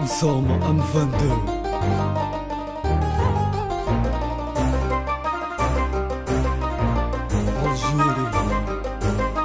sommes M22. Algérie.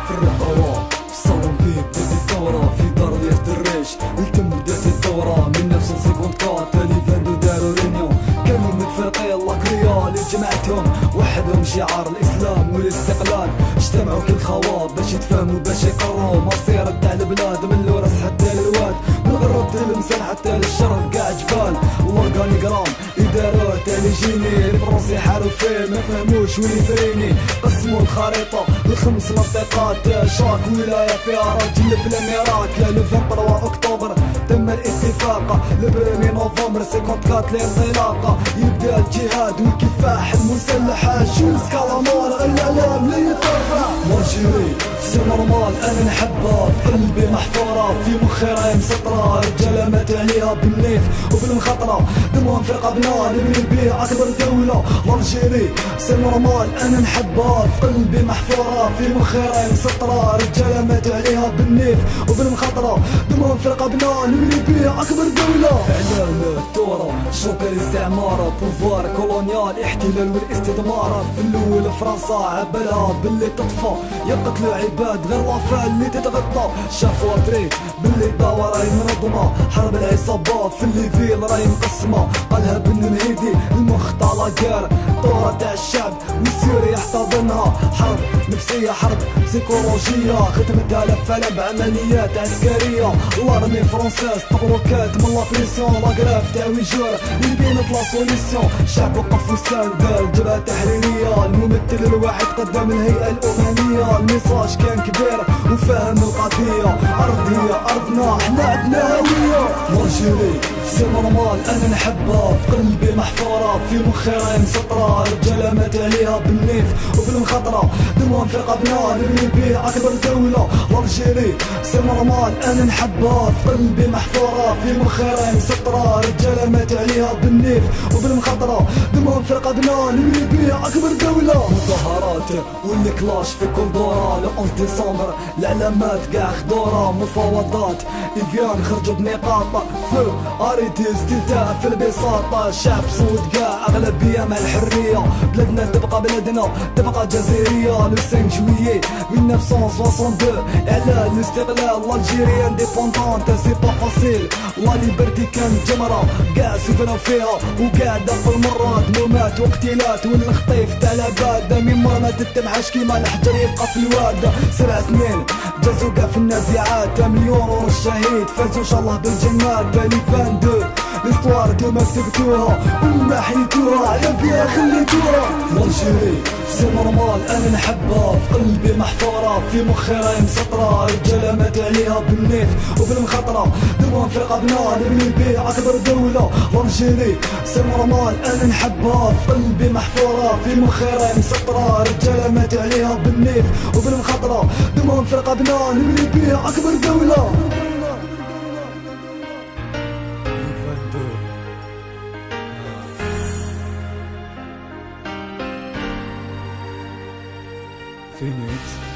في الرقوة في الصالون بيب بدات الدورة في دار ديال الدراج التم بدات الدورة من 1954 تالي 22 دارو رينيون كانوا متفرقين لاكريا اللي جمعتهم وحدهم شعار الإسلام والاستقلال اجتمعوا كل خواب باش يتفاهموا باش يقرروا مصير تاع البلاد من الورس حتى للواد من الغرب حتى للمسان حتى للشرق كاع جبال والأورغانيغرام يداروه تالي جيني الفرنسي حاروا فيه ما فهموش وين يفريني قسموا الخريطة لخمس منطقات شاك ولاية فيها راجل بلا ميراكل لو 23 أكتوبر تم الاتفاق لو 1 نوفمبر 54 الانطلاقة يبدا الجهاد والكفاح المسلح جوز كالامار الاعلام اللي يترفع مارجيري سي نورمال انا نحبها في قلبي محفورة في مخي راهي مسطرة رجالة مات عليها بالنيف وبالمخطرة دمهم في رقبنا نبني بيه اكبر دولة مارجيري سي نورمال انا نحبها في قلبي محفورة في مخي راهي مسطرة رجالة مات عليها بالنيف وبالمخطرة دمهم في رقبنا نبني بيه اكبر دولة اعلان الثورة شوك الاستعمار بوفوار كولونيال احتلال والاستدمار في الاول فرنسا عبالها باللي تطفى يقتلوا عباد غير وفاء اللي تتغطى شافوا بري باللي الدعوة راهي منظمة حرب العصابة في الليفيل راهي مقسمة قالها بن مهيدي المخ تاع لاكار الثورة تاع الشعب والسوري يحتضنها حرب نفسية حرب سيكولوجية ختمتها لفالة بعمليات عسكرية لارمي فرونسيز طبروكات من لابريسيون لاكراف تاع ويجور اللي بينت لا سوليسيون شعب وقف وساند الجبهة تحريرية الممثل الواحد قدام الهيئة الأممية الميساج كان كبير وفاهم القضية أرض هي أرضنا احنا عندنا هوية مارجيري سي نورمال أنا نحبها في قلبي محفورة في مخي راهي مسطرة رجالة مات عليها بالنيف وبالمخطرة دمهم في رقبنا نبني بيه أكبر دولة مارجيري سي نورمال أنا نحبها في قلبي محفورة في مخي راهي مسطرة رجالة مات عليها بالنيف وبالمخطرة دمهم في رقبنا نبني بيه أكبر دولة مظاهرات والكلاش في كل دورة ل 11 ديسمبر العلامات كاع خضورة مفاوضات إفيان خرجوا بنقاط فو اريتي استلتاء في البساطة شعب صوت كاع أغلبية مع الحرية بلادنا تبقى بلادنا تبقى جزائرية لو 5 جويي 1962 إعلان الاستقلال الجيري انديبوندونت سي با فاسيل لا ليبرتي كانت جمرة كاع سفروا فيها وكاع دقوا المرات مومات واقتلات والخطيف تاع العباد من مرة ما تتمحش كيما الحجر يبقى في الواد 7 سنين جازو كاع في النازعات مليون ونص شهيد فازو ان شاء الله بالجنات تالي 22 ليستوار كيما كتبتوها وما حيتوها على بيها خليتوها مارجيري سي نورمال انا نحبها في قلبي محفورة في مخي راهي مسطرة رجالة مات عليها بالنيف وبالمخطرة دمهم في رقبنا نبني بيه أكبر دولة مارجيري سي نورمال انا نحبها في قلبي محفورة في مخي راهي مسطرة رجالة مات عليها بالنيف وبالمخطرة دمهم في رقبنا نبني بيه أكبر دولة Phoenix.